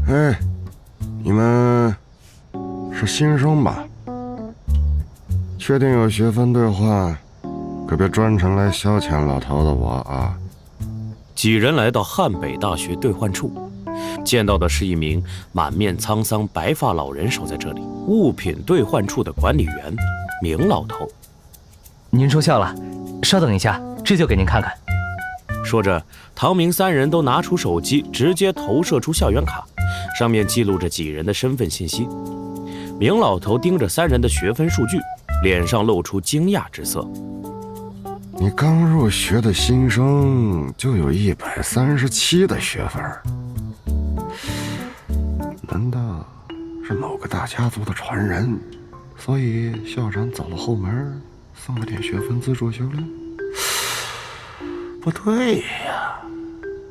哎，你们是新生吧？确定有学分兑换，可别专程来消遣老头子我啊！几人来到汉北大学兑换处，见到的是一名满面沧桑白发老人守在这里，物品兑换处的管理员明老头。您收效了，稍等一下，这就给您看看。说着，唐明三人都拿出手机，直接投射出校园卡，上面记录着几人的身份信息。明老头盯着三人的学分数据，脸上露出惊讶之色。你刚入学的新生就有137的学分，难道是某个大家族的传人？所以校长走了后门，送了点学分资助修炼？不对呀，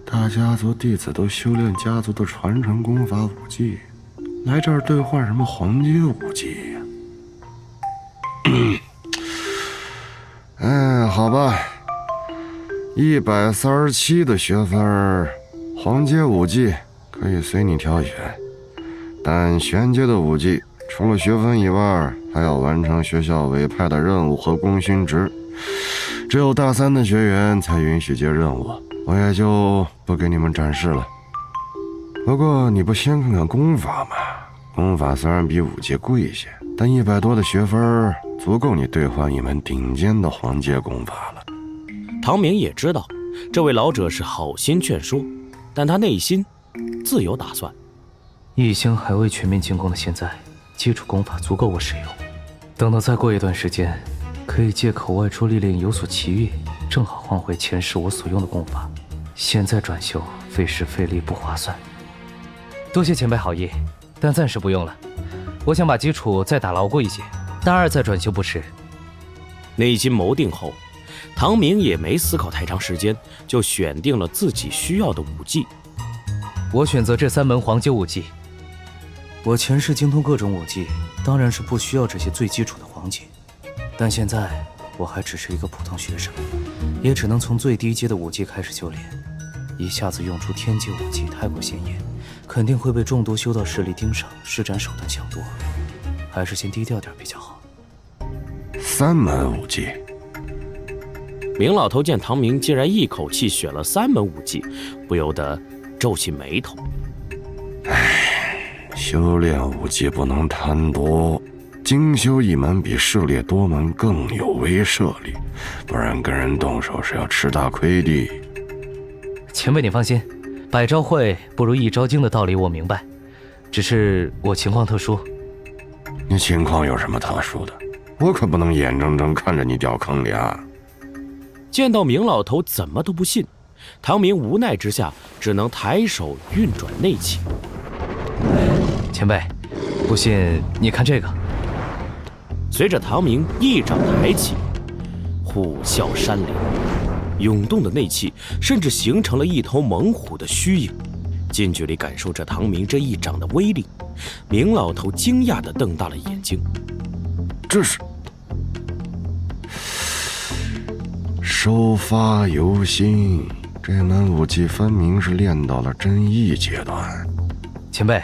大家族弟子都修炼家族的传承功法武技，来这儿兑换什么黄阶武技呀？哎，好吧，137的学分，黄阶武技可以随你挑选，但玄阶的武技除了学分以外，还要完成学校委派的任务和功勋值，只有大3的学员才允许接任务，我也就不给你们展示了。不过你不先看看功法吗？功法虽然比武技贵些，但100多的学分足够你兑换一门顶尖的黄阶功法了。唐明也知道这位老者是好心劝说，但他内心自有打算。异星还未全面进攻的现在，基础功法足够我使用，等到再过一段时间，可以借口外出历练有所奇遇，正好换回前世我所用的功法。现在转修费时费力不划算。多谢前辈好意，但暂时不用了。我想把基础再打牢固一些，大2再转修不迟。内心谋定后，唐明也没思考太长时间，就选定了自己需要的武技。我选择这3门黄阶武技。我前世精通各种武技，当然是不需要这些最基础的黄阶，但现在我还只是一个普通学生，也只能从最低阶的武技开始修炼。一下子用出天阶武技太过显眼，肯定会被众多修道势力盯上，施展手段抢夺，还是先低调点比较好。3门武技。明老头见唐明竟然一口气选了3门武技，不由得皱起眉头。修炼武技不能贪多，精修一门比涉猎多门更有威慑力，不然跟人动手是要吃大亏的。前辈你放心，百招会不如一招精的道理我明白，只是我情况特殊。你情况有什么特殊的？我可不能眼睁睁看着你掉坑里啊！见到明老头怎么都不信，唐明无奈之下只能抬手运转内气。前辈，不信你看这个。随着唐明一掌抬起，虎啸山林，涌动的内气甚至形成了一头猛虎的虚影。近距离感受着唐明这一掌的威力，明老头惊讶地瞪大了眼睛。这是收发由心，这门武技分明是练到了真意阶段。前辈，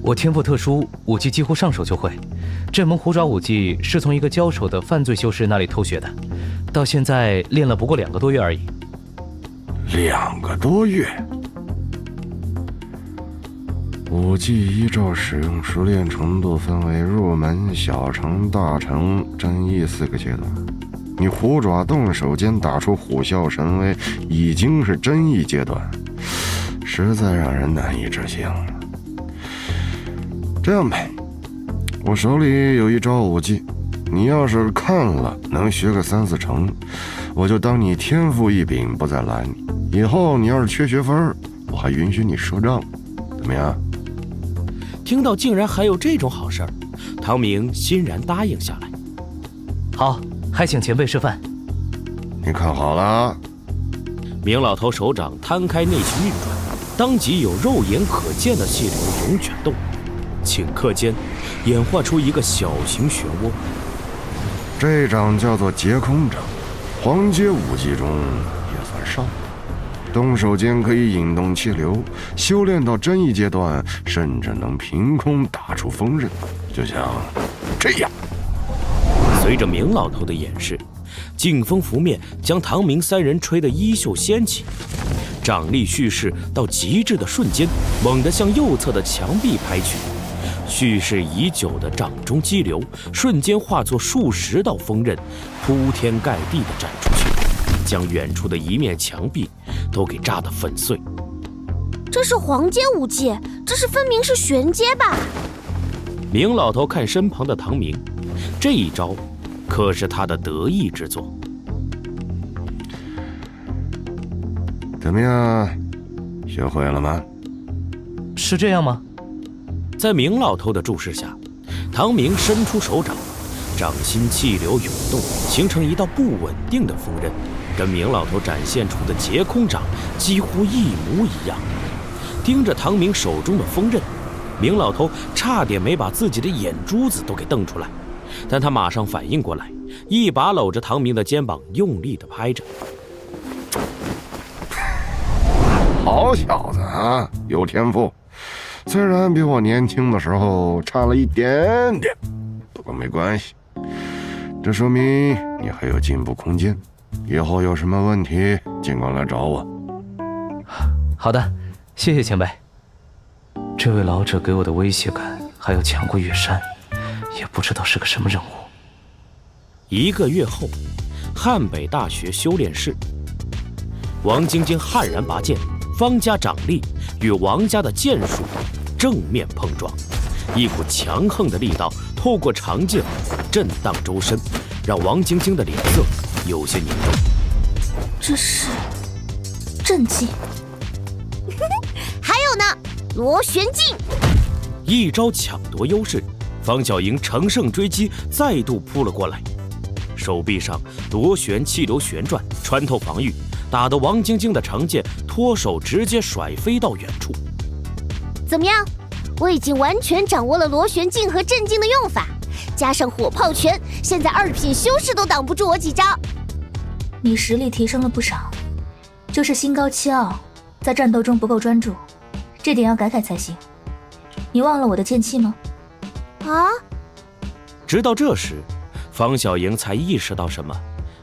我天赋特殊，武技几乎上手就会。这门虎爪武技是从一个交手的犯罪修士那里偷学的，到现在练了不过2个多月而已。2个多月？武技依照使用熟练程度分为入门、小成、大成、真意4个阶段。你虎爪动手间打出虎啸神威，已经是真意阶段，实在让人难以置信。这样呗，我手里有一招武技，你要是看了能学个3、4成，我就当你天赋异禀，不再拦你。以后你要是缺学分，我还允许你赊账，怎么样？听到竟然还有这种好事儿，唐明欣然答应下来。好，还请前辈示范。你看好了。明老头手掌摊开内气运转，当即有肉眼可见的气流涌卷动，顷刻间演化出一个小型漩涡。这掌叫做劫空掌，黄阶武技中也算上。动手间可以引动气流，修炼到真意阶段，甚至能凭空打出锋刃，就像这样。随着明老头的演示，劲风拂面，将唐明三人吹得衣袖掀起，掌力蓄势到极致的瞬间，猛地向右侧的墙壁拍去。蓄势已久的掌中激流，瞬间化作数十道锋刃，铺天盖地地斩出去，将远处的一面墙壁都给炸得粉碎。这是黄阶武技，这是分明是玄阶吧？明老头看身旁的唐明，这一招可是他的得意之作。怎么样，学会了吗？是这样吗？在明老头的注视下，唐明伸出手掌，掌心气流涌动，形成一道不稳定的锋刃，跟明老头展现出的劫空掌几乎一模一样。盯着唐明手中的锋刃，明老头差点没把自己的眼珠子都给瞪出来，但他马上反应过来，一把搂着唐明的肩膀，用力地拍着。好小子啊，有天赋，虽然比我年轻的时候差了一点点，不过没关系，这说明你还有进步空间，以后有什么问题尽管来找我。好的，谢谢前辈。这位老者给我的威胁感，还有抢过月山，也不知道是个什么人物。1个月后，汉北大学修炼室，王晶晶悍然拔剑，方家掌力与王家的剑术正面碰撞，一股强横的力道透过长剑震荡周身，让王晶晶的脸色有些凝重。这是震技。还有呢，螺旋镜。一招抢夺优势，方小莹乘胜追击，再度扑了过来。手臂上螺旋气流旋转，穿透防御，打得王晶晶的长剑脱手，直接甩飞到远处。怎么样？我已经完全掌握了螺旋镜和震镜的用法，加上火炮拳，现在2品修士都挡不住我几招。你实力提升了不少，就是心高气傲，在战斗中不够专注，这点要改改才行。你忘了我的剑气吗？啊！直到这时，方小莹才意识到什么，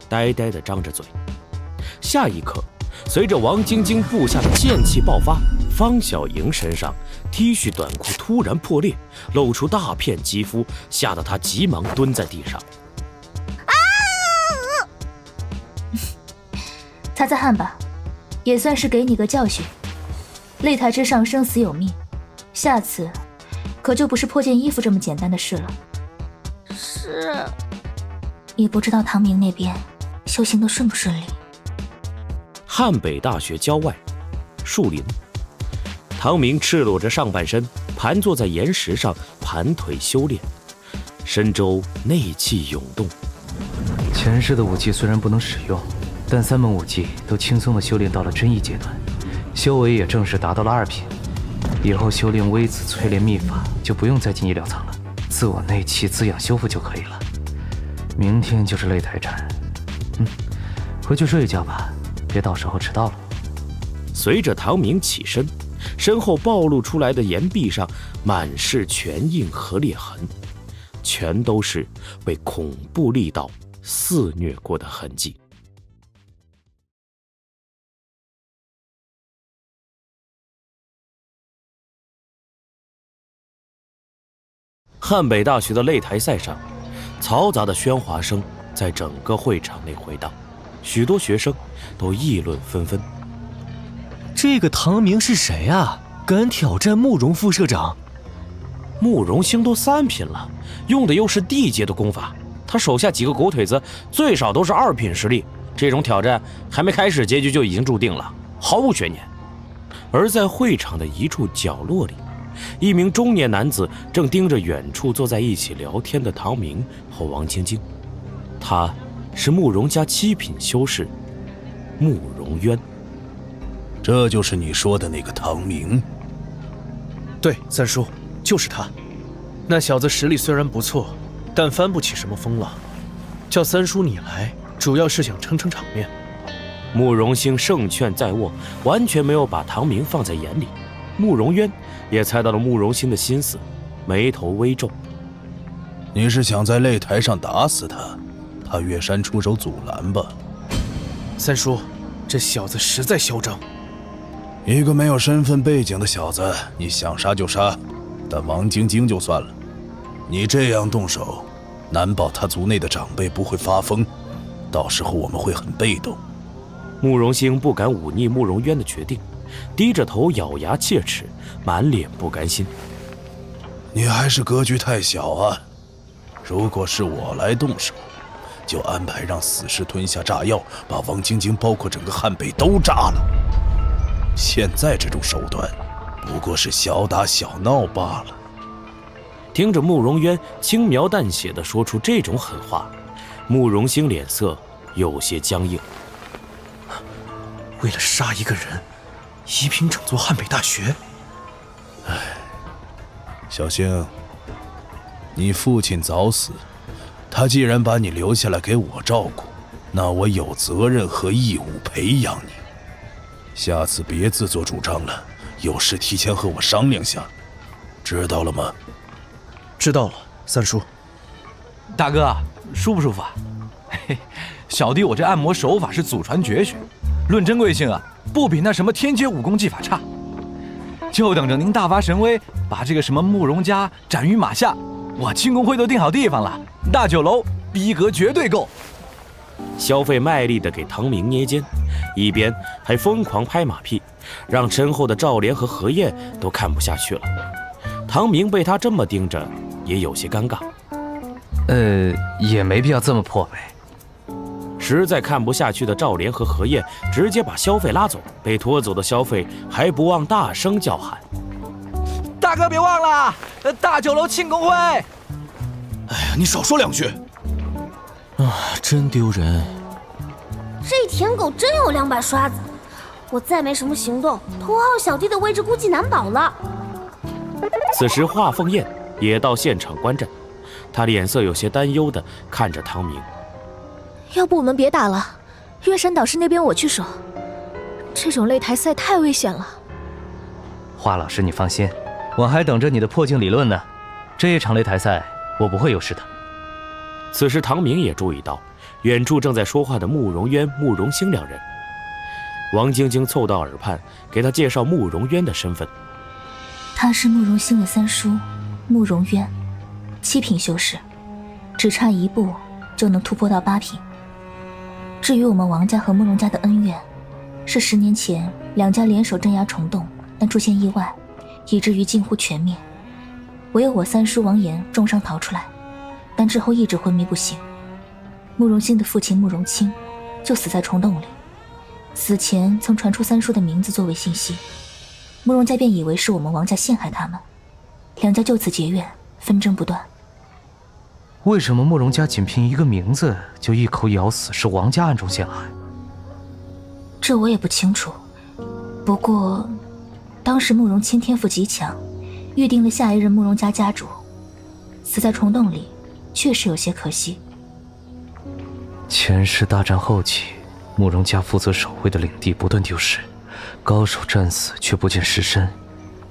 呆呆地张着嘴。下一刻，随着王晶晶部下的剑气爆发，方小莹身上 T 恤短裤突然破裂，露出大片肌肤，吓得她急忙蹲在地上。擦擦汗吧，也算是给你个教训。擂台之上生死有命，下次可就不是破件衣服这么简单的事了。是。也不知道唐明那边修行的顺不顺利。汉北大学郊外，树林，唐明赤裸着上半身，盘坐在岩石上，盘腿修炼，身周内气涌动。前世的武技虽然不能使用，但3门武技都轻松地修炼到了真意阶段，修为也正式达到了2品。以后修炼微子淬炼秘法就不用再进医疗舱了，自我内气滋养修复就可以了。明天就是擂台战，回去睡一觉吧，别到时候迟到了。随着唐明起身，身后暴露出来的岩壁上满是拳印和裂痕，全都是被恐怖力道肆虐过的痕迹。汉北大学的擂台赛上，嘈杂的喧哗声在整个会场内回荡，许多学生都议论纷纷。这个唐明是谁啊？敢挑战慕容副社长？慕容星都3品了，用的又是地阶的功法，他手下几个狗腿子最少都是2品实力，这种挑战还没开始，结局就已经注定了，毫无悬念。而在会场的一处角落里，一名中年男子正盯着远处坐在一起聊天的唐明和王晶晶，他是慕容家7品修士慕容渊。这就是你说的那个唐明？对，三叔，就是他。那小子实力虽然不错，但翻不起什么风浪。叫三叔你来，主要是想撑撑场面。慕容兴胜券在握，完全没有把唐明放在眼里。慕容渊也猜到了慕容兴的心思，眉头微皱。你是想在擂台上打死他，怕岳山出手阻拦吧？三叔，这小子实在嚣张。一个没有身份背景的小子，你想杀就杀，但王晶晶就算了，你这样动手，难保他族内的长辈不会发疯，到时候我们会很被动。慕容兴不敢忤逆慕容渊的决定，低着头咬牙切齿，满脸不甘心。你还是格局太小啊！如果是我来动手，就安排让死士吞下炸药，把王晶晶包括整个汉北都炸了。现在这种手段，不过是小打小闹罢了。听着慕容渊轻描淡写地说出这种狠话，慕容兴脸色有些僵硬。为了杀一个人，夷平整座汉北大学。小星，你父亲早死，他既然把你留下来给我照顾，那我有责任和义务培养你。下次别自作主张了，有事提前和我商量下，知道了吗？知道了，三叔。大哥，舒不舒服啊？嘿嘿，小弟我这按摩手法是祖传绝学，论珍贵性啊，不比那什么天阶武功技法差。就等着您大发神威，把这个什么慕容家斩于马下，我庆功会都订好地方了，大酒楼逼格绝对够。萧费卖力地给唐明捏肩，一边还疯狂拍马屁，让身后的赵莲和何晏都看不下去了。唐明被他这么盯着，也有些尴尬。也没必要这么破呗。实在看不下去的赵莲和何晏直接把萧费拉走，被拖走的萧费还不忘大声叫喊：“大哥别忘了，大酒楼庆功会！”哎呀，你少说两句。真丢人！这舔狗真有两把刷子，我再没什么行动，头号小弟的位置估计难保了。此时华凤燕也到现场观战，她脸色有些担忧地看着唐明。要不我们别打了，岳山导师那边我去守。这种擂台赛太危险了。华老师，你放心，我还等着你的破镜理论呢。这一场擂台赛，我不会有事的。此时唐明也注意到远处正在说话的慕容渊、慕容兴两人。王晶晶凑到耳畔，给他介绍慕容渊的身份。他是慕容兴的三叔，慕容渊，7品修士，只差1步就能突破到8品。至于我们王家和慕容家的恩怨，是10年前两家联手镇压虫洞，但出现意外，以至于近乎全灭。唯有我三叔王岩重伤逃出来，但之后一直昏迷不醒。慕容兴的父亲慕容清就死在虫洞里，死前曾传出三叔的名字作为信息，慕容家便以为是我们王家陷害他们，两家就此结怨，纷争不断。为什么慕容家仅凭一个名字就一口咬死是王家暗中陷害？这我也不清楚，不过当时慕容清天赋极强，预定了下一任慕容家家主，死在虫洞里确实有些可惜。前世大战后期，慕容家负责守卫的领地不断丢失，高手战死却不见尸身，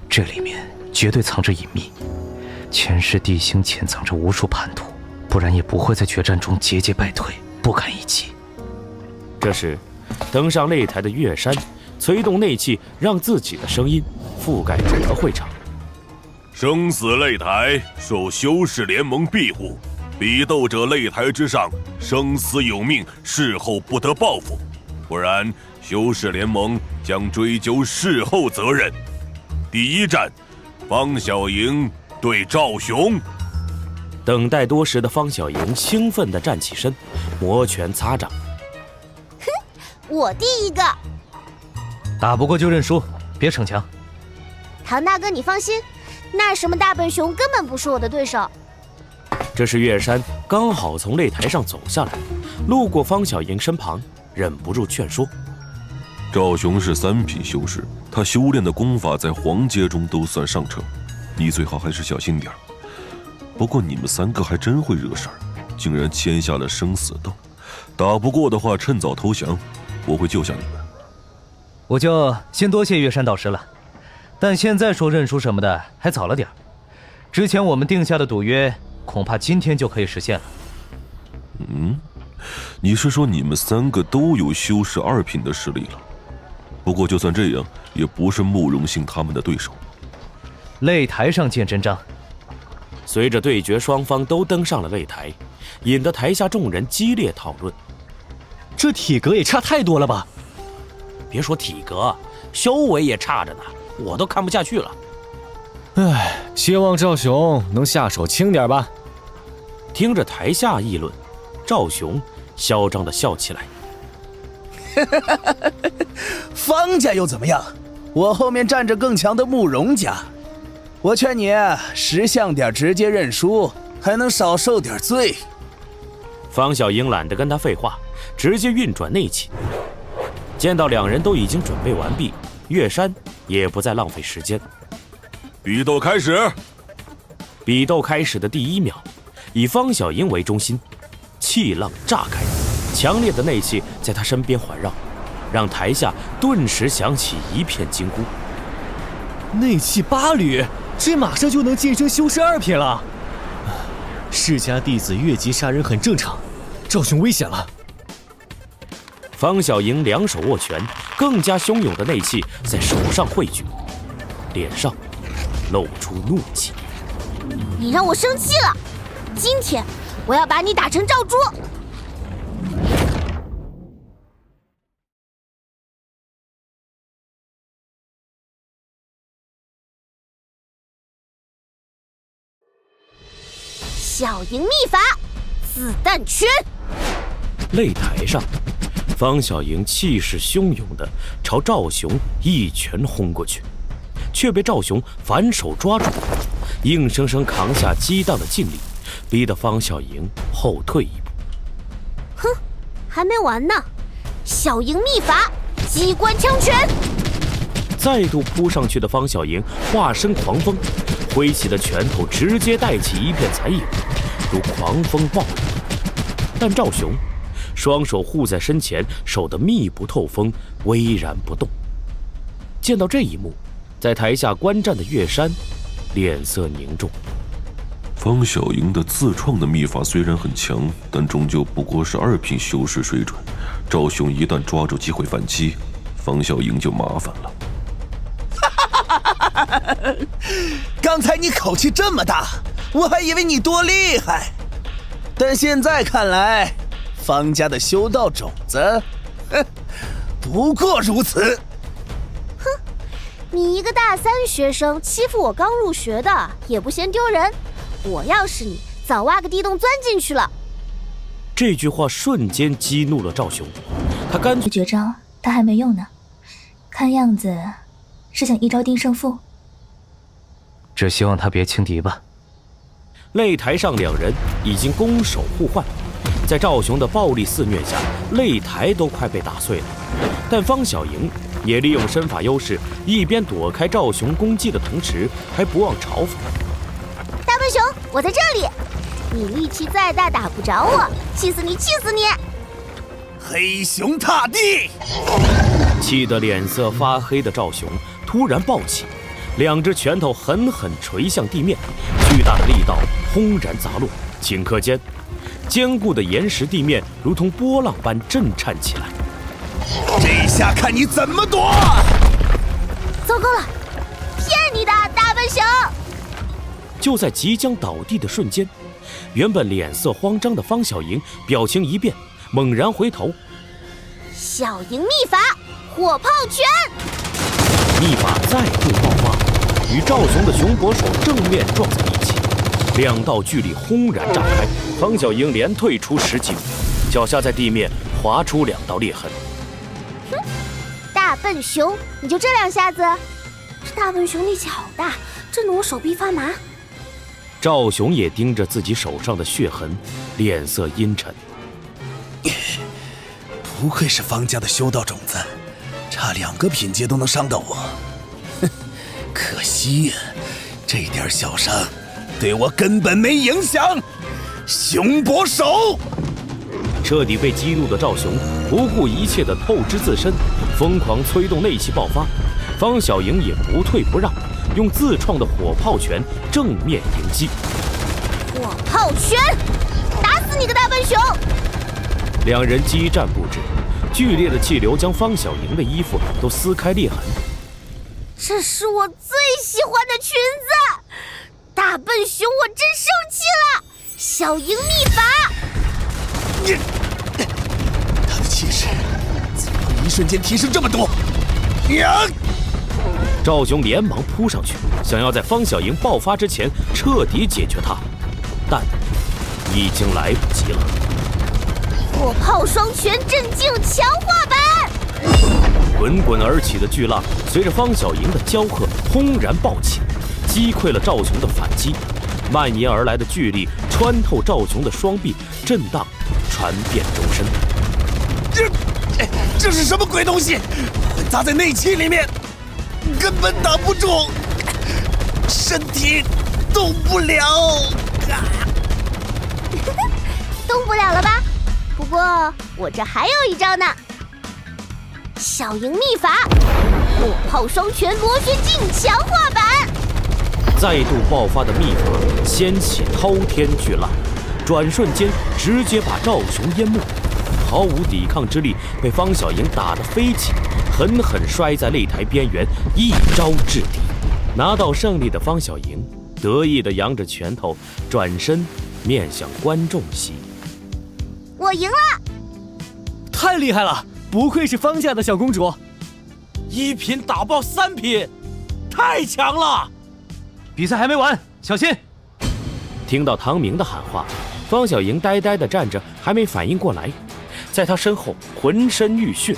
这里面绝对藏着隐秘。前世地形潜藏着无数叛徒，不然也不会在决战中节节败退，不堪一击。这时登上擂台的岳山催动内气，让自己的声音覆盖整个会场。生死擂台受修士联盟庇护，比斗者擂台之上，生死有命，事后不得报复，不然修士联盟将追究事后责任。第一战，方小莹对赵雄。等待多时的方小莹兴奋地站起身，摩拳擦掌。我第一个。打不过就认输，别逞强。唐大哥，你放心，那什么大笨熊根本不是我的对手。这时岳山刚好从擂台上走下来，路过方小莹身旁，忍不住劝说：赵雄是3品修士，他修炼的功法在皇阶中都算上乘，你最好还是小心点。不过你们3个还真会惹事儿，竟然签下了生死斗，打不过的话趁早投降，我会救下你们。我就先多谢岳山导师了，但现在说认输什么的还早了点儿。之前我们定下的赌约，恐怕今天就可以实现了。你是说你们3个都有修士2品的实力了？不过就算这样，也不是慕容信他们的对手。擂台上见真章。随着对决双方都登上了擂台，引得台下众人激烈讨论。这体格也差太多了吧？别说体格，修为也差着呢，我都看不下去了。唉，希望赵雄能下手轻点吧。听着台下议论，赵雄嚣张地笑起来。方家又怎么样？我后面站着更强的慕容家。我劝你识相点，直接认输，还能少受点罪。方小英懒得跟他废话，直接运转内气。见到两人都已经准备完毕，岳山也不再浪费时间。比斗开始！比斗开始的第1秒，以方小英为中心，气浪炸开，强烈的内气在他身边环绕，让台下顿时响起一片惊呼。内气8缕，这马上就能晋升修士2品了。世家弟子越级杀人很正常，赵雄危险了。方小莹两手握拳，更加汹涌的内气在手上汇聚，脸上露出怒气。你让我生气了，今天我要把你打成赵猪！小莹秘法，子弹拳。擂台上，方小莹气势汹涌地朝赵雄一拳轰过去，却被赵雄反手抓住，硬生生扛下激荡的劲力，逼得方小莹后退一步。哼，还没完呢！小莹秘法，机关枪拳。再度扑上去的方小莹化身狂风，挥起的拳头直接带起一片残影，如狂风暴雨。但赵雄双手护在身前，守得密不透风，巍然不动。见到这一幕，在台下观战的岳山脸色凝重。方小莹的自创的秘法虽然很强，但终究不过是2品修士水准。赵雄一旦抓住机会反击，方小莹就麻烦了。刚才你口气这么大，我还以为你多厉害，但现在看来，方家的修道种子，不过如此。哼，你一个大3学生欺负我刚入学的，也不嫌丢人。我要是你，早挖个地洞钻进去了。这句话瞬间激怒了赵雄，他干脆绝招他还没用呢，看样子是想一招定胜负。只希望他别轻敌吧。擂台上两人已经攻守互换，在赵雄的暴力肆虐下，擂台都快被打碎了。但方小莹也利用身法优势，一边躲开赵雄攻击的同时，还不忘嘲讽：“大笨熊，我在这里，你力气再大打不着我，气死你，气死你！”黑熊踏地，气得脸色发黑的赵雄突然暴起，两只拳头狠狠捶向地面，巨大的力道轰然砸落。顷刻间，坚固的岩石地面如同波浪般震颤起来。这下看你怎么躲！糟糕了，骗你的，大笨熊！就在即将倒地的瞬间，原本脸色慌张的方小莹表情一变，猛然回头。小莹秘法，火炮拳！秘法再度爆发，与赵雄的熊脖手正面撞在一起，两道巨力轰然炸开，方小莹连退出10几米，脚下在地面划出2道裂痕。哼，大笨熊，你就这2下子？这大笨熊力气好大，震得我手臂发麻。赵雄也盯着自己手上的血痕，脸色阴沉。不愧是方家的修道种子，差2个品阶都能伤到我。哼，可惜呀，这点小伤对我根本没影响。熊脖手！彻底被激怒的赵雄不顾一切地透支自身，疯狂催动内气爆发。方小莹也不退不让，用自创的火炮拳正面迎击。火炮拳，打死你个大笨熊！两人激战不止，剧烈的气流将方小莹的衣服都撕开裂痕。这是我最喜欢的裙子，大笨熊，我真生气了！小莹秘法，他的气势怎么会一瞬间提升这么多？呀！赵雄连忙扑上去，想要在方小莹爆发之前彻底解决她，但已经来不及了。火炮双拳镇静强化版，滚滚而起的巨浪随着方小莹的骄喝轰然爆起，击溃了赵雄的反击。蔓延而来的巨力穿透赵雄的双臂，震荡传遍周身。这是什么鬼东西？混杂在内气里面，根本打不中，身体动不了。动不了了吧？不过我这还有一招呢，小莹秘法，火炮双拳螺旋镜强化版。再度爆发的秘法掀起滔天巨浪，转瞬间直接把赵雄淹没，毫无抵抗之力，被方小莹打得飞起，狠狠摔在擂台边缘，一招制敌。拿到胜利的方小莹得意地扬着拳头，转身面向观众席。我赢了！太厉害了，不愧是方家的小公主，1品打爆3品，太强了！比赛还没完，小心！听到唐明的喊话，方小莹呆呆地站着，还没反应过来。在她身后，浑身浴血，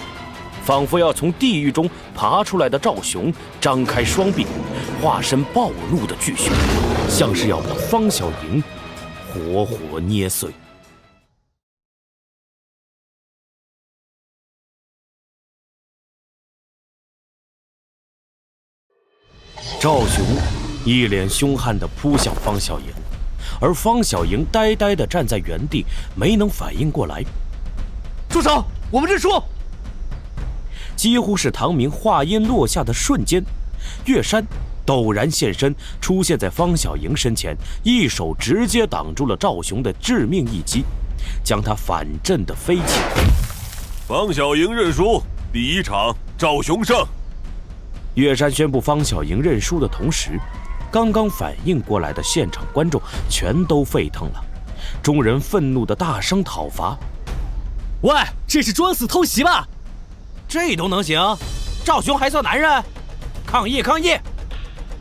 仿佛要从地狱中爬出来的赵雄张开双臂，化身暴怒的巨熊，像是要把方小莹活活捏碎。赵雄一脸凶悍地扑向方小莹，而方小莹呆呆地站在原地，没能反应过来。住手！我们认输！几乎是唐明话音落下的瞬间，岳山陡然现身，出现在方小莹身前，一手直接挡住了赵雄的致命一击，将他反震得飞起。方小莹认输，第1场赵雄胜。岳山宣布方小莹认输的同时，刚刚反应过来的现场观众全都沸腾了，众人愤怒地大声讨伐。喂，这是装死偷袭吧？这都能行？赵雄还算男人？抗议抗议！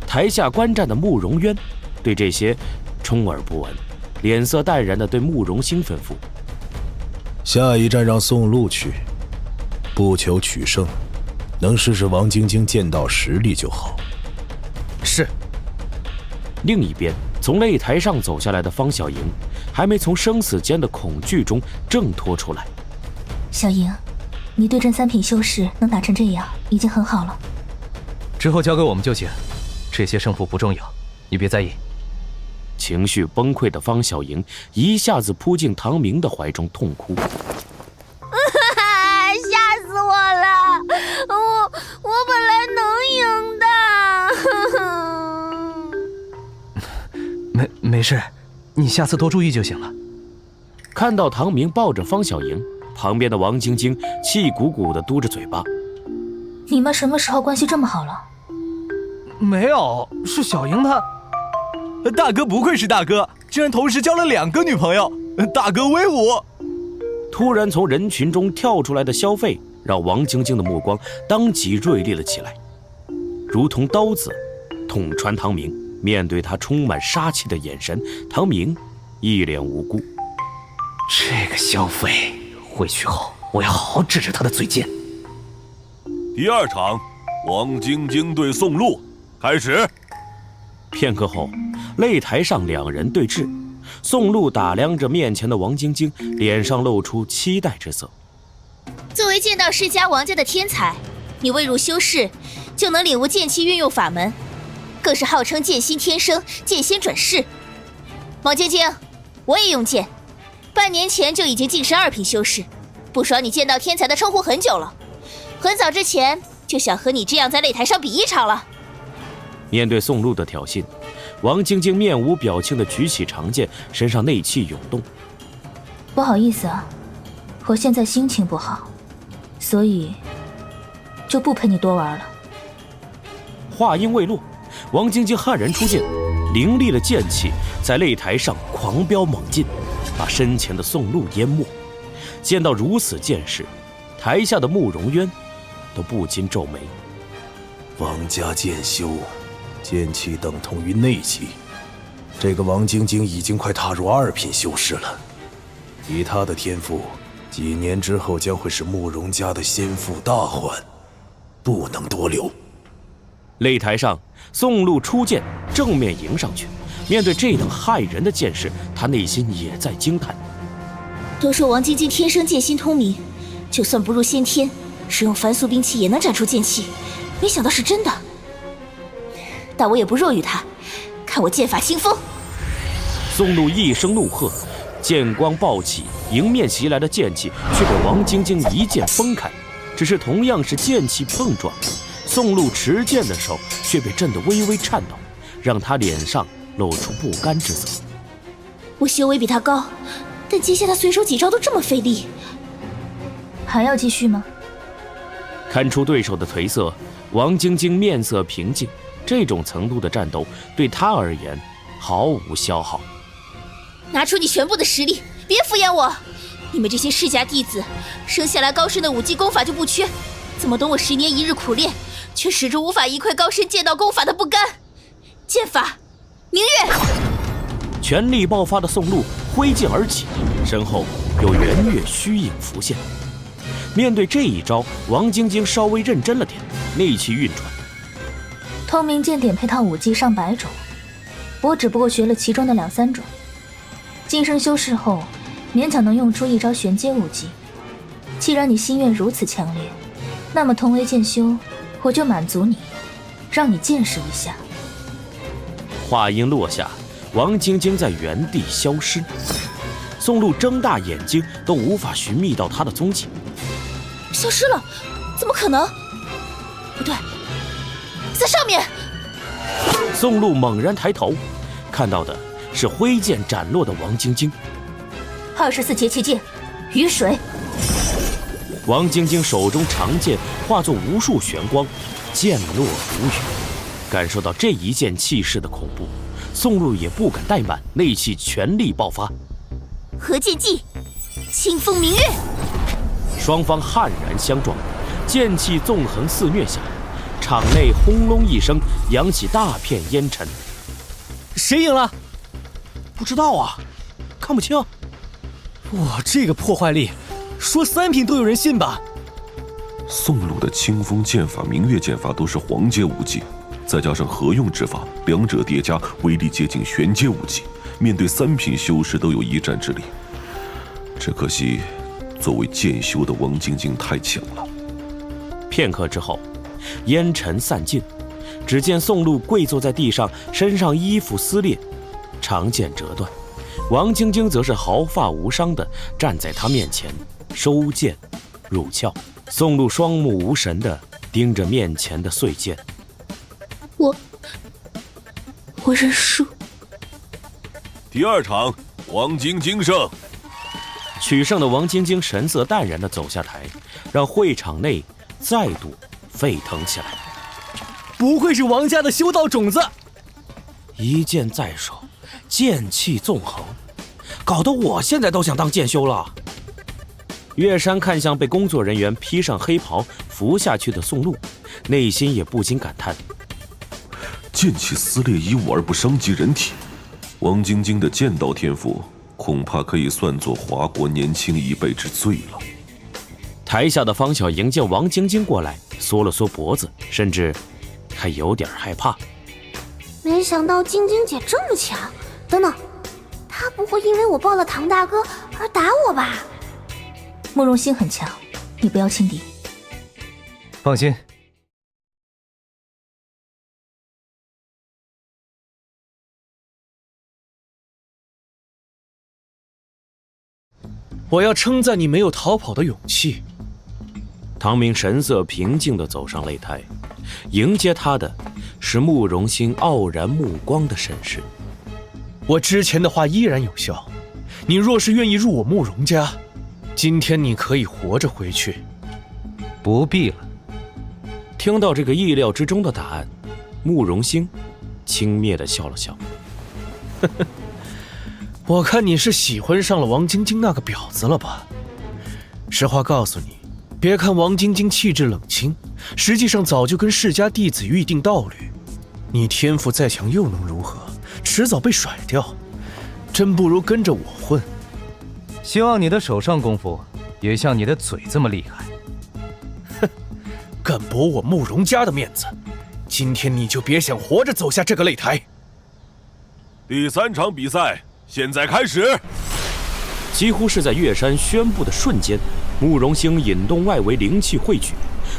台下观战的慕容渊对这些充耳不闻，脸色淡然地对慕容兴吩咐：下一站让宋路去，不求取胜，能试试王晶晶剑道实力就好。是。另一边，从擂台上走下来的方小莹还没从生死间的恐惧中挣脱出来。小莹，你对阵3品修士能打成这样，已经很好了。之后交给我们就行，这些胜负不重要，你别在意。情绪崩溃的方小莹一下子扑进唐明的怀中痛哭。吓死我了！我本来能赢的。没事，你下次多注意就行了。看到唐明抱着方小莹，旁边的王晶晶气鼓鼓地嘟着嘴巴。你们什么时候关系这么好了？没有，是小莹她。大哥不愧是大哥，居然同时交了2个女朋友，大哥威武！突然从人群中跳出来的消费，让王晶晶的目光当即锐利了起来，如同刀子捅穿唐明。面对他充满杀气的眼神，唐明一脸无辜。这个消费回去后，我要好好治治他的嘴贱。第2场，王晶晶对宋路，开始。片刻后，擂台上2人对峙，宋路打量着面前的王晶晶，脸上露出期待之色。作为剑道世家王家的天才，你未入修士就能领悟剑气运用法门，更是号称剑心天生，剑仙转世。王晶晶，我也用剑，半年前就已经晋升2品修士，不爽你见到天才的称呼很久了，很早之前就想和你这样在擂台上比一场了。面对宋禄的挑衅，王晶晶面无表情地举起长剑，身上内气涌动。不好意思啊，我现在心情不好，所以就不陪你多玩了。话音未落，王晶晶悍然出现，凌厉的剑气在擂台上狂飙猛进，把身前的宋禄淹没。见到如此剑势，台下的慕容渊都不禁皱眉。王家剑修，剑气等同于内气，这个王晶晶已经快踏入2品修士了。以他的天赋，几年之后将会是慕容家的先父大患，不能多留。擂台上，宋禄出剑，正面迎上去。面对这等骇人的剑势，他内心也在惊叹。都说王晶晶天生剑心通明，就算不入先天，使用凡俗兵器也能斩出剑气，没想到是真的。但我也不弱于他，看我剑法清风！宋禄一声怒喝，剑光暴起，迎面袭来的剑气却被王晶晶一剑崩开。只是同样是剑气碰撞，宋禄持剑的手却被震得微微颤抖，让他脸上露出不甘之色。我修为比他高，但接下他随手几招都这么费力，还要继续吗？看出对手的颓色，王晶晶面色平静。这种程度的战斗对他而言毫无消耗。拿出你全部的实力，别敷衍我！你们这些世家弟子，生下来高深的武技功法就不缺，怎么懂我10年一日苦练，却始终无法一窥高深剑道功法的不甘？剑法，明月！全力爆发的宋禄挥剑而起，身后有圆月虚影浮现。面对这一招，王晶晶稍微认真了点，内气运转。通明剑典配套武技上100种，我只不过学了其中的2、3种。晋升修士后，勉强能用出一招玄阶武技。既然你心愿如此强烈，那么同为剑修，我就满足你，让你见识一下。话音落下，王晶晶在原地消失。宋禄睁大眼睛，都无法寻觅到他的踪迹。消失了？怎么可能？不对，在上面！宋禄猛然抬头，看到的是挥剑斩落的王晶晶。24节气剑，雨水。王晶晶手中长剑化作无数玄光，剑落如雨。感受到这一剑气势的恐怖，宋禄也不敢怠慢，内气全力爆发。合剑技，清风明月。双方悍然相撞，剑气纵横肆虐下，场内轰隆一声，扬起大片烟尘。谁赢了？不知道啊，看不清。哇，这个破坏力，说3品都有人信吧？宋禄的清风剑法、明月剑法都是黄阶武技，再加上合用之法，两者叠加，威力接近玄阶武技，面对3品修士都有一战之力。只可惜，作为剑修的王晶晶太强了。片刻之后，烟尘散尽，只见宋禄跪坐在地上，身上衣服撕裂，长剑折断。王晶晶则是毫发无伤地站在他面前，收剑入鞘。宋禄双目无神地盯着面前的碎剑。我认输。第2场，王晶晶胜。取胜的王晶晶神色淡然地走下台，让会场内再度沸腾起来。不愧是王家的修道种子，一剑在手，剑气纵横，搞得我现在都想当剑修了。岳山看向被工作人员披上黑袍扶下去的宋禄，内心也不禁感叹：剑气撕裂衣物而不伤及人体，王晶晶的剑道天赋恐怕可以算作华国年轻一辈之最了。台下的方小莹见王晶晶过来，缩了缩脖子，甚至还有点害怕。没想到晶晶姐这么强，等等，她不会因为我抱了唐大哥而打我吧？慕容心很强，你不要轻敌。放心。我要称赞你没有逃跑的勇气。唐明神色平静地走上擂台，迎接他的是慕容兴傲然目光的审视。我之前的话依然有效，你若是愿意入我慕容家，今天你可以活着回去。不必了。听到这个意料之中的答案，慕容兴轻蔑地笑了笑。呵呵，我看你是喜欢上了王晶晶那个婊子了吧？实话告诉你，别看王晶晶气质冷清，实际上早就跟世家弟子预定道侣。你天赋再强又能如何？迟早被甩掉，真不如跟着我混。希望你的手上功夫也像你的嘴这么厉害。哼，敢驳我慕容家的面子，今天你就别想活着走下这个擂台。第3场比赛现在开始。几乎是在岳山宣布的瞬间，慕容兴引动外围灵气汇聚，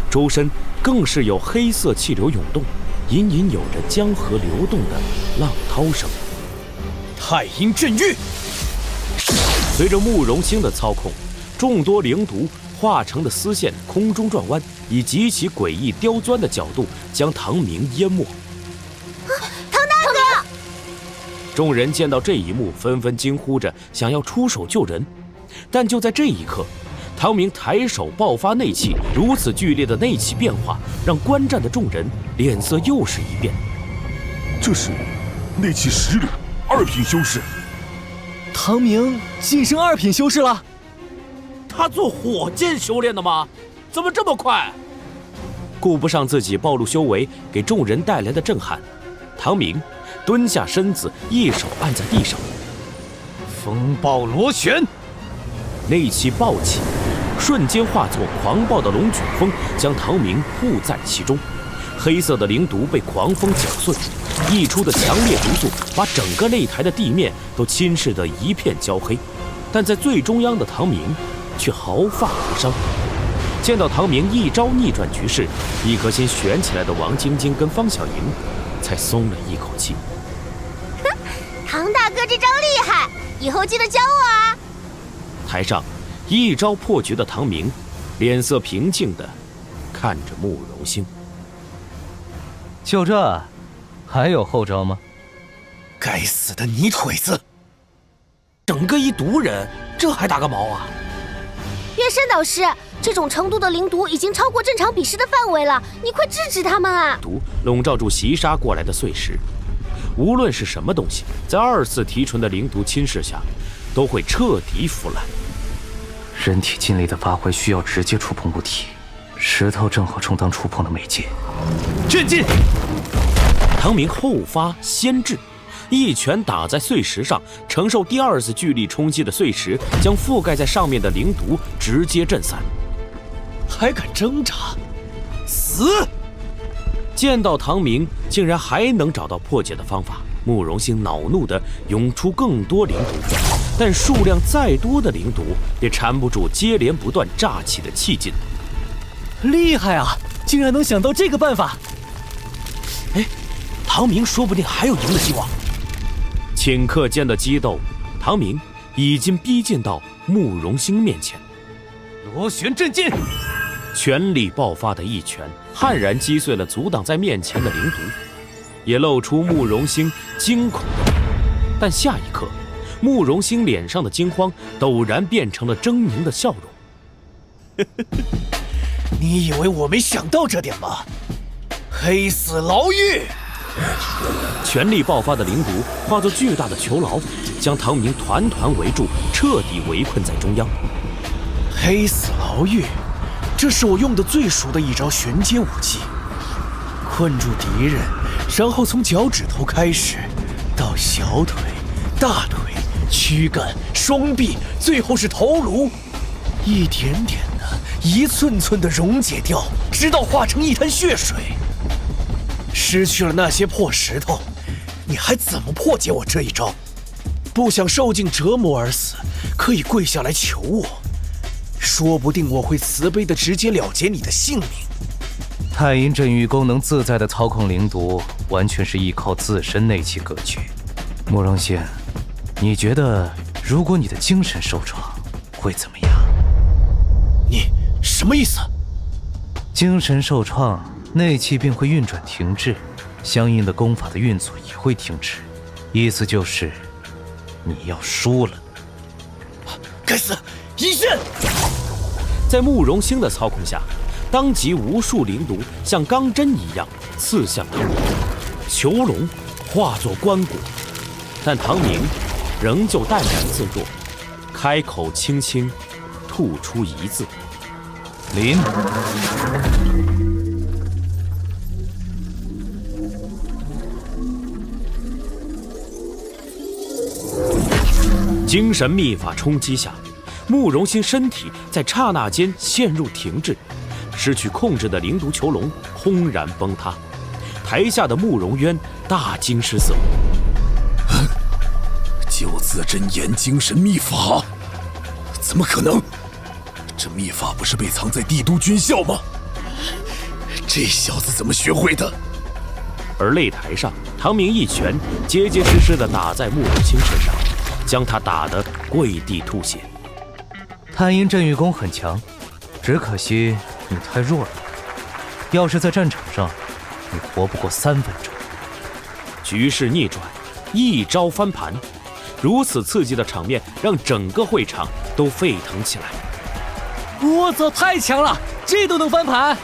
周身更是有黑色气流涌动，隐隐有着江河流动的浪涛声。太阴震狱。随着慕容兴的操控，众多灵毒化成的丝线空中转弯，以极其诡异刁钻的角度将唐明淹没。唐大哥！众人见到这一幕，纷纷惊呼着想要出手救人。但就在这一刻，唐明抬手爆发内气，如此剧烈的内气变化，让观战的众人脸色又是一变。这是内气10缕，2品修士。唐明晋升2品修士了。他做火箭修炼的吗？怎么这么快？顾不上自己暴露修为给众人带来的震撼，唐明蹲下身子，一手按在地上。风暴螺旋，内气暴起，瞬间化作狂暴的龙卷风，将唐明护在其中。黑色的灵毒被狂风搅碎，溢出的强烈毒素把整个擂台的地面都侵蚀得一片焦黑。但在最中央的唐明却毫发无伤。见到唐明一招逆转局势，一颗心悬起来的王晶晶跟方小莹才松了一口气。哼，唐大哥这招厉害，以后记得教我啊！台上一招破局的唐明，脸色平静地看着慕容兴。就这，还有后招吗？该死的泥腿子！整个一毒人，这还打个毛啊！岳山导师，这种程度的灵毒已经超过正常比试的范围了，你快制止他们啊！毒笼罩住袭杀过来的碎石，无论是什么东西，在2次提纯的灵毒侵蚀下，都会彻底腐烂。人体精力的发挥需要直接触碰物体，石头正好充当触碰的媒介。震惊！唐明后发先至，一拳打在碎石上，承受第2次巨力冲击的碎石将覆盖在上面的灵毒直接震散。还敢挣扎，死！见到唐明竟然还能找到破解的方法，慕容兴恼怒地涌出更多灵毒，但数量再多的灵毒也缠不住接连不断炸起的气劲。厉害啊，竟然能想到这个办法！哎，唐明说不定还有赢的希望。顷刻间的激斗，唐明已经逼近到慕容兴面前。螺旋震劲，全力爆发的一拳，悍然击碎了阻挡在面前的灵毒，也露出慕容兴惊恐的脸。但下一刻，慕容兴脸上的惊慌陡然变成了狰狞的笑容。你以为我没想到这点吗？黑死牢狱！全力爆发的灵毒化作巨大的囚牢，将唐明团团围住，彻底围困在中央。黑死牢狱，这是我用的最熟的一招玄阶武技。困住敌人，然后从脚趾头开始，到小腿、大腿、躯干、双臂，最后是头颅，一点点的，一寸寸的溶解掉，直到化成一滩血水。失去了那些破石头，你还怎么破解我这一招？不想受尽折磨而死，可以跪下来求我，说不定我会慈悲的直接了结你的性命。太阴镇狱功能自在的操控灵毒，完全是依靠自身内气格局。慕容兴，你觉得如果你的精神受创，会怎么样。你什么意思？精神受创，内气便会运转停滞，相应的功法的运作也会停止。意思就是你要输了。该死！一线！在慕容兴的操控下，当即无数灵毒像钢针一样刺向唐明，囚笼化作棺椁，但唐明仍旧淡然自若，开口轻轻吐出一字：临。精神秘法冲击下，慕容兴身体在刹那间陷入停滞，失去控制的灵毒囚笼轰然崩塌。台下的慕容渊大惊失色：九字真言精神秘法，怎么可能？这秘法不是被藏在帝都军校吗？这小子怎么学会的？而擂台上，唐明一拳结结实实地打在慕容兴身上，将他打得跪地吐血。太阴镇狱功很强，只可惜你太弱了。要是在战场上，你活不过3分钟。局势逆转，一招翻盘，如此刺激的场面让整个会场都沸腾起来。我操，太强了，这都能翻盘！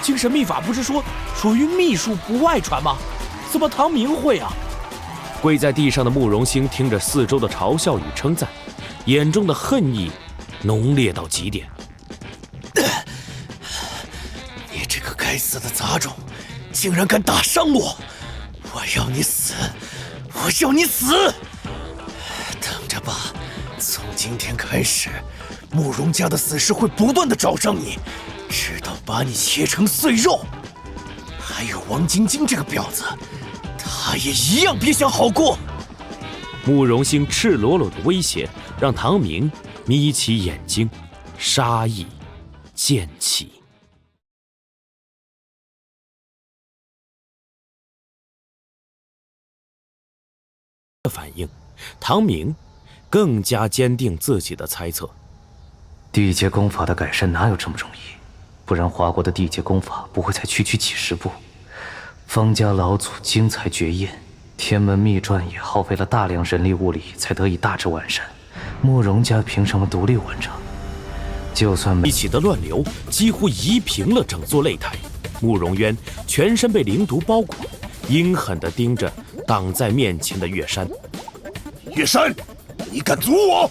精神秘法不是说属于秘术不外传吗？怎么唐明会啊？跪在地上的慕容兴听着四周的嘲笑与称赞，眼中的恨意浓烈到极点。你这个该死的杂种，竟然敢打伤我！我要你死！我要你死！等着吧，从今天开始，慕容家的死尸会不断的找上你，直到把你切成碎肉。还有王晶晶这个婊子，她也一样别想好过。慕容兴赤裸裸的威胁让唐明眯起眼睛，杀意渐起。的反应，唐明更加坚定自己的猜测。地阶功法的改善哪有这么容易？不然华国的地阶功法不会才区区几十部。方家老祖精才绝艳，天门秘传也耗费了大量人力物力才得以大致完善。慕容家凭什么独立完成？就算没一起的乱流几乎夷平了整座擂台。慕容渊全身被灵毒包裹，阴狠地盯着挡在面前的月山。月山，你敢阻我？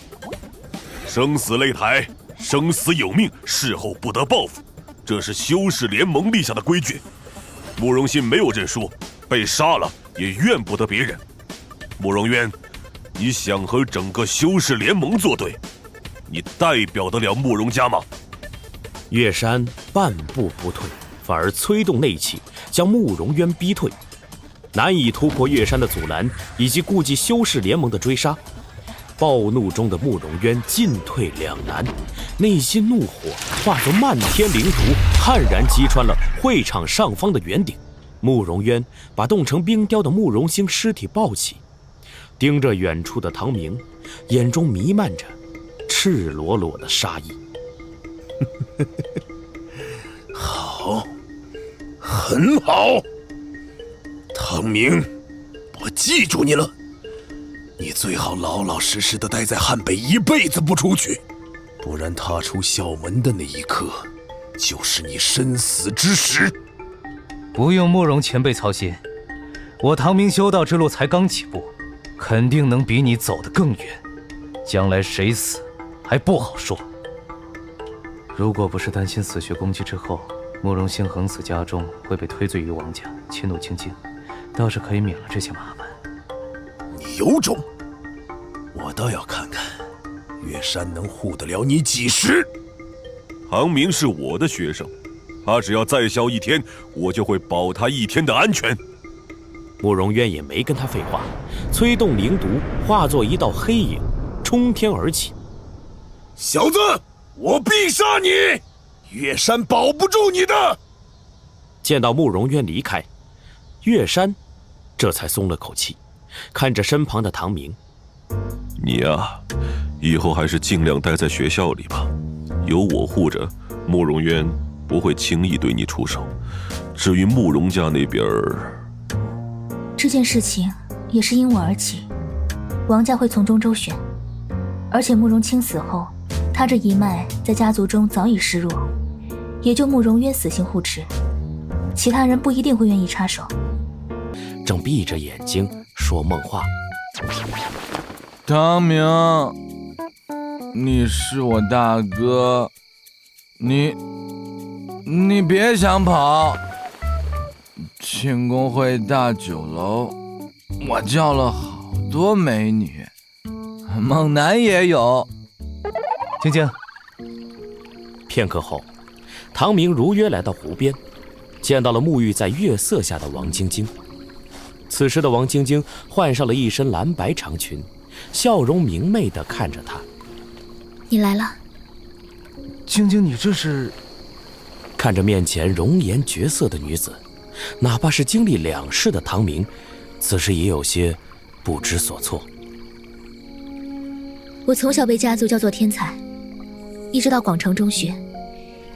生死擂台，生死有命，事后不得报复，这是修士联盟立下的规矩。慕容信没有认输，被杀了也怨不得别人。慕容渊，你想和整个修士联盟作对，你代表得了慕容家吗？月山半步不退，反而催动内气，将慕容渊逼退。难以突破月山的阻拦，以及顾及修士联盟的追杀，暴怒中的慕容渊进退两难，内心怒火化作漫天灵毒，悍然击穿了会场上方的圆顶。慕容渊把冻成冰雕的慕容兴尸体抱起，盯着远处的唐明，眼中弥漫着赤裸裸的杀意。好，很好，唐明，我记住你了。你最好老老实实的待在汉北一辈子不出去，不然踏出校门的那一刻，就是你身死之时。不用慕容前辈操心，我唐明修道之路才刚起步，肯定能比你走得更远。将来谁死还不好说。如果不是担心死穴攻击之后慕容兴横死家中会被推罪于王家，迁怒清净，倒是可以免了这些麻烦。你有种，我倒要看看月山能护得了你几时。唐明是我的学生，他只要再校一天，我就会保他一天的安全。慕容渊也没跟他废话，催动灵毒化作一道黑影冲天而起。小子，我必杀你！月山保不住你的。见到慕容渊离开，月山这才松了口气，看着身旁的唐明：你啊，以后还是尽量待在学校里吧，有我护着，慕容渊不会轻易对你出手。至于慕容家那边这件事情也是因我而起，王家会从中周旋，而且慕容清死后，他这一脉在家族中早已失弱，也就慕容渊死心护持，其他人不一定会愿意插手。正闭着眼睛说梦话。唐明，你是我大哥，你别想跑。庆功会大酒楼，我叫了好多美女，猛男也有。晶晶。片刻后，唐明如约来到湖边，见到了沐浴在月色下的王晶晶。此时的王晶晶换上了一身蓝白长裙，笑容明媚地看着他。你来了。晶晶，你这是？看着面前容颜绝色的女子，哪怕是经历2世的唐明，此时也有些不知所措。我从小被家族叫做天才，一直到广城中学，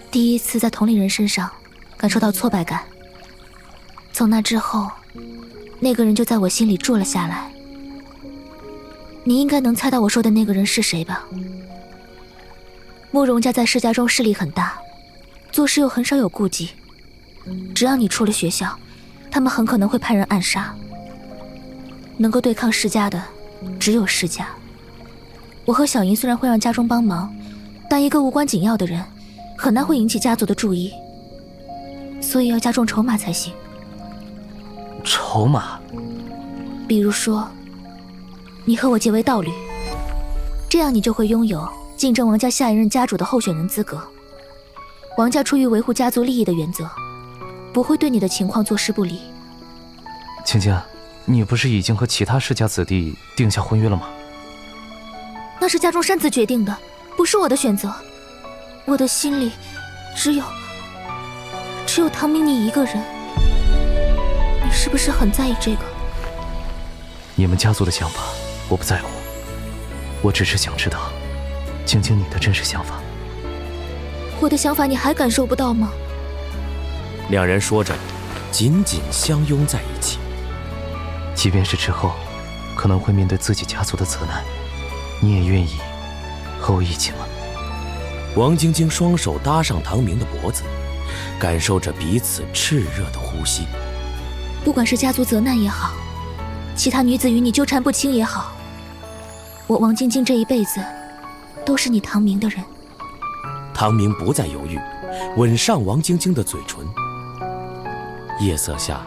第一次在同龄人身上感受到挫败感。从那之后，那个人就在我心里住了下来。你应该能猜到我说的那个人是谁吧？慕容家在世家中势力很大，做事又很少有顾忌，只要你出了学校，他们很可能会派人暗杀。能够对抗世家的只有世家。我和小莹虽然会让家中帮忙，但一个无关紧要的人很难会引起家族的注意，所以要加重筹码才行。筹码？比如说你和我结为道侣，这样你就会拥有竞争王家下一任家主的候选人资格。王家出于维护家族利益的原则，不会对你的情况坐视不理。晶晶，你不是已经和其他世家子弟定下婚约了吗？那是家中擅自决定的，不是我的选择。我的心里只有唐明你一个人。你是不是很在意这个？你们家族的想法我不在乎，我只是想知道晶晶你的真实想法。我的想法你还感受不到吗？两人说着，紧紧相拥在一起。即便是之后可能会面对自己家族的责难，你也愿意和我一起吗？王晶晶双手搭上唐明的脖子，感受着彼此炽热的呼吸。不管是家族责难也好，其他女子与你纠缠不清也好，我王晶晶这一辈子都是你唐明的人。唐明不再犹豫，吻上王晶晶的嘴唇。夜色下，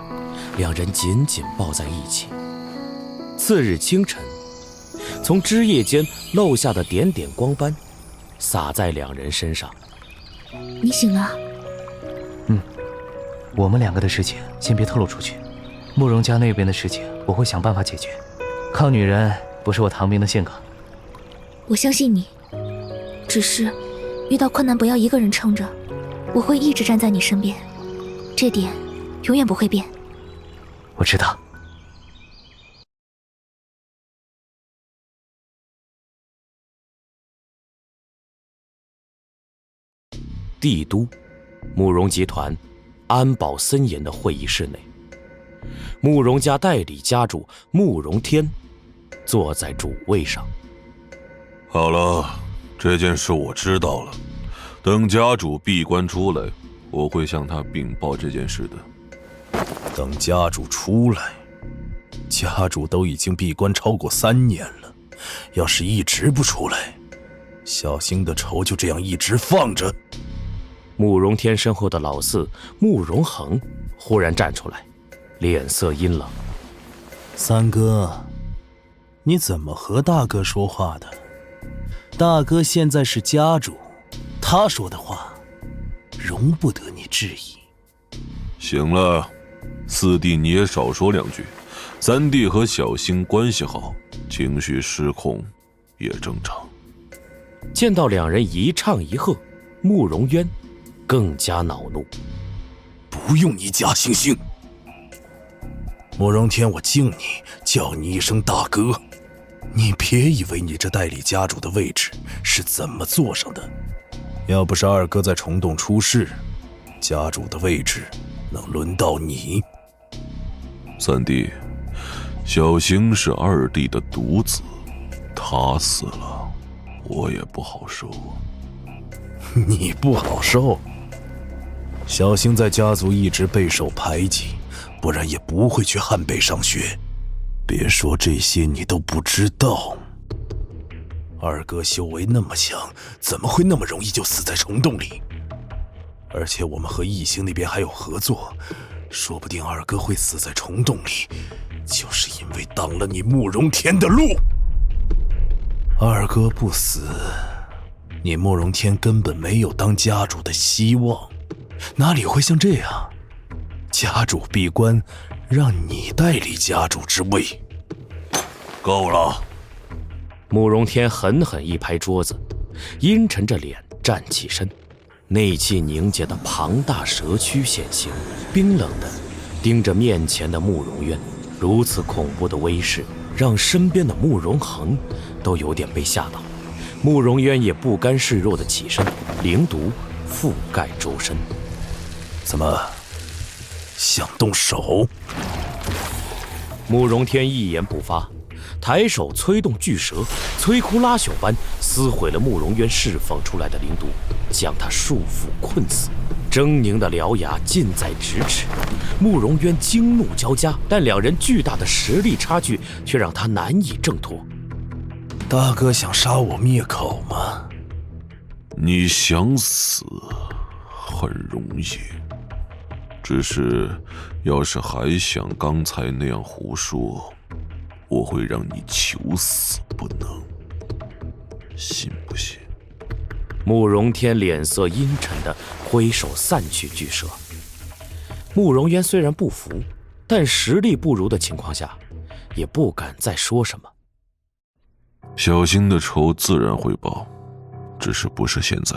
两人紧紧抱在一起。次日清晨，从枝叶间漏下的点点光斑洒在两人身上。你醒了？我们两个的事情先别透露出去，慕容家那边的事情我会想办法解决。靠女人不是我唐明的性格。我相信你，只是遇到困难不要一个人撑着，我会一直站在你身边，这点永远不会变。我知道。帝都慕容集团安保森严的会议室内，慕容家代理家主慕容天坐在主位上。好了，这件事我知道了，等家主闭关出来，我会向他禀报这件事的。等家主出来，家主都已经闭关超过3年了，要是一直不出来，小星的仇就这样一直放着。慕容天身后的老四慕容恒忽然站出来，脸色阴冷。三哥，你怎么和大哥说话的？大哥现在是家主，他说的话容不得你质疑。行了，四弟你也少说2句。三弟和小星关系好，情绪失控也正常。见到两人一唱一和，慕容渊更加恼怒。不用你假惺惺，慕容天，我敬你，叫你一声大哥，你别以为你这代理家主的位置是怎么坐上的，要不是二哥在虫洞出事，家主的位置能轮到你。三弟，小星是二弟的独子，他死了，我也不好受啊。你不好受？小星在家族一直备受排挤，不然也不会去汉北上学。别说这些你都不知道。二哥修为那么强，怎么会那么容易就死在虫洞里？而且我们和异星那边还有合作，说不定二哥会死在虫洞里，就是因为挡了你慕容天的路。二哥不死，你慕容天根本没有当家主的希望，哪里会像这样？家主闭关，让你代理家主之位。够了！慕容天狠狠一拍桌子，阴沉着脸站起身，内气凝结的庞大蛇躯显形，冰冷的盯着面前的慕容渊。如此恐怖的威势，让身边的慕容恒都有点被吓到。慕容渊也不甘示弱的起身，灵毒覆盖周身。怎么想动手？慕容天一言不发，抬手催动巨蛇，摧枯拉朽般撕毁了慕容渊释放出来的灵毒，将他束缚困死。狰狞的獠牙近在咫尺，慕容渊惊怒交加，但两人巨大的实力差距却让他难以挣脱。大哥想杀我灭口吗？你想死很容易，只是要是还像刚才那样胡说，我会让你求死不能，信不信？慕容天脸色阴沉地挥手散去巨蛇。慕容渊虽然不服，但实力不如的情况下，也不敢再说什么。小星的仇自然会报，只是不是现在。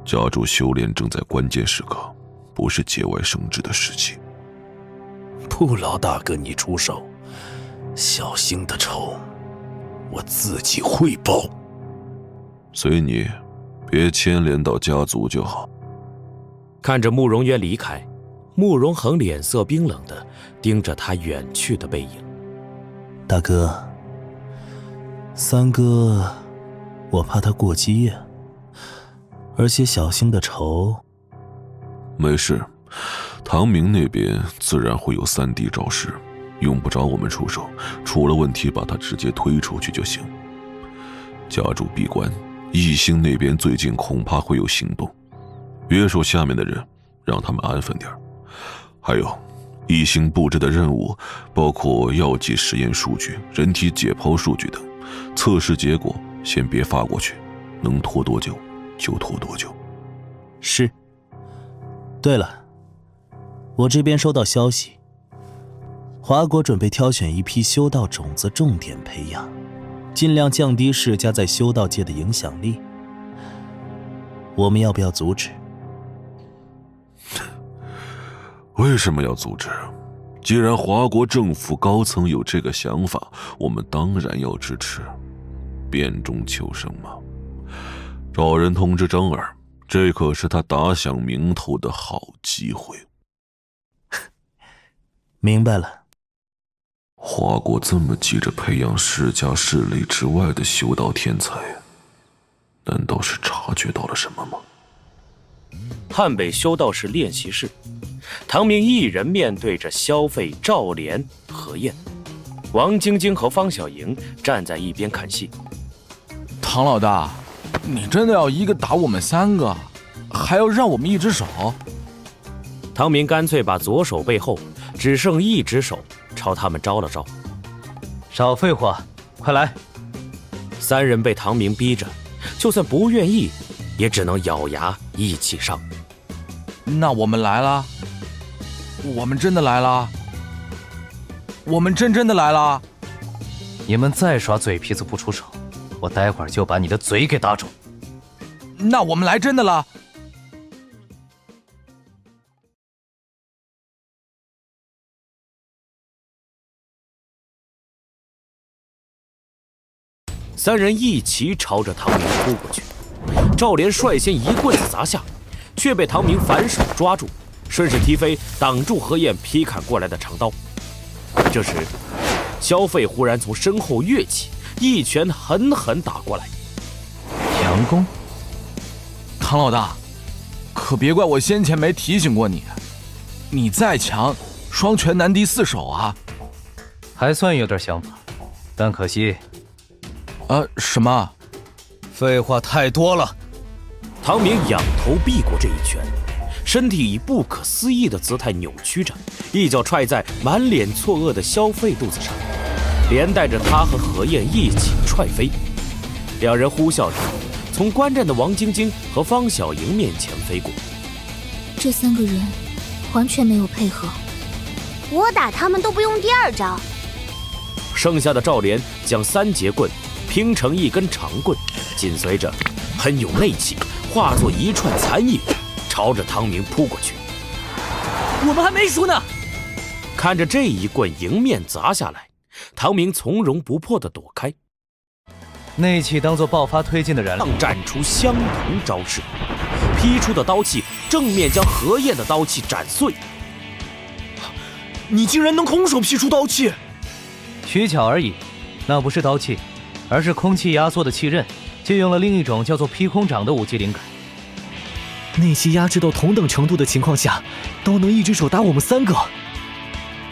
家主修炼正在关键时刻，不是节外生枝的时期。不劳大哥你出手，小星的仇我自己会报。随你，别牵连到家族就好。看着慕容渊离开，慕容恒脸色冰冷地盯着他远去的背影。大哥，三哥，我怕他过激呀，而且小星的仇……没事，唐明那边自然会有三弟找事，用不着我们出手，出了问题把他直接推出去就行。家主闭关，异星那边最近恐怕会有行动，约束下面的人，让他们安分点。还有，异星布置的任务包括药剂实验数据、人体解剖数据等，测试结果先别发过去，能拖多久就拖多久。是。对了，我这边收到消息，华国准备挑选一批修道种子重点培养，尽量降低世家在修道界的影响力。我们要不要阻止？为什么要阻止？既然华国政府高层有这个想法，我们当然要支持。变中求胜嘛。找人通知张儿，这可是他打响名头的好机会。明白了。华国这么急着培养世家势力之外的修道天才，难道是察觉到了什么吗？汉北修道士练习室，唐明一人面对着萧费、赵莲、何燕，王晶晶和方小莹站在一边看戏。唐老大，你真的要一个打我们三个，还要让我们一只手？唐明干脆把左手背后只剩一只手朝他们招了招。少废话，快来！三人被唐明逼着，就算不愿意，也只能咬牙一起上。那我们来了，我们真的来了，我们真的来了。你们再耍嘴皮子不出手，我待会儿就把你的嘴给打肿。那我们来真的了。三人一齐朝着唐明扑过去。赵莲率先一棍子砸下，却被唐明反手抓住，顺势踢飞，挡住何晏劈砍过来的长刀。这时，萧费忽然从身后跃起，一拳狠狠打过来。强攻？唐老大，可别怪我先前没提醒过你，你再强，双拳难敌四手啊！还算有点想法，但可惜。什么？废话太多了。唐明仰头避过这一拳，身体以不可思议的姿态扭曲着，一脚踹在满脸错愕的萧费肚子上，连带着他和何晏一起踹飞。两人呼啸着从观战的王晶晶和方小莹面前飞过。这3个人完全没有配合，我打他们都不用第二招。剩下的赵莲将3节棍拼成一根长棍，紧随着很有内气，化作一串残影，朝着唐明扑过去。我们还没输呢！看着这一棍迎面砸下来，唐明从容不迫地躲开，内气当作爆发推进的燃料，展出相同招式，劈出的刀气正面将何晏的刀气斩碎。你竟然能空手劈出刀气！取巧而已，那不是刀气，而是空气压缩的气刃，借用了另一种叫做劈空掌的武技灵感。内气压制到同等程度的情况下，都能一只手打我们3个，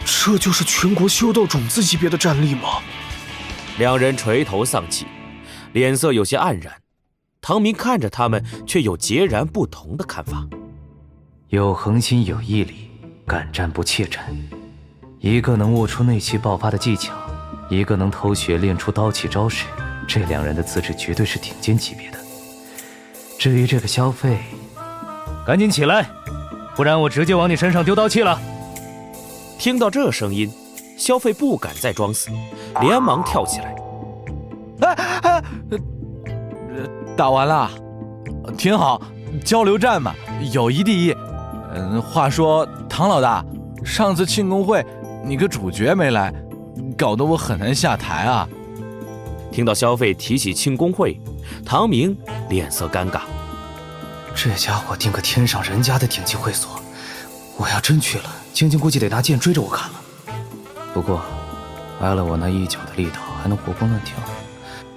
这就是全国修道种子级别的战力吗？两人垂头丧气，脸色有些黯然。唐明看着他们，却有截然不同的看法。有恒心，有毅力，敢战不怯战。一个能悟出内气爆发的技巧，一个能偷学练出刀气招式，这2人的资质绝对是顶尖级别的。至于这个萧费，赶紧起来，不然我直接往你身上丢刀气了。听到这声音，萧费不敢再装死，连忙跳起来。打完了，挺好，交流战嘛，友谊第一。话说唐老大，上次庆功会你个主角没来，搞得我很难下台啊。听到萧费提起庆功会，唐明脸色尴尬。这家伙定个天上人家的顶级会所，我要真去了，晶晶估计得拿剑追着我砍了。不过挨了我那一脚的力道还能活蹦乱跳，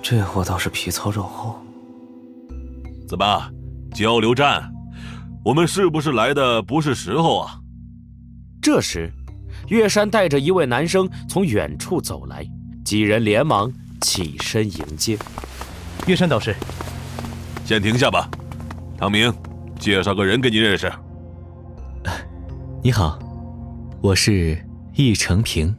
这货倒是皮糙肉厚。怎么，交流战，我们是不是来的不是时候啊？这时，岳山带着一位男生从远处走来，几人连忙起身迎接。岳山导师，先停下吧。唐明，介绍个人给你认识。你好，我是易成平。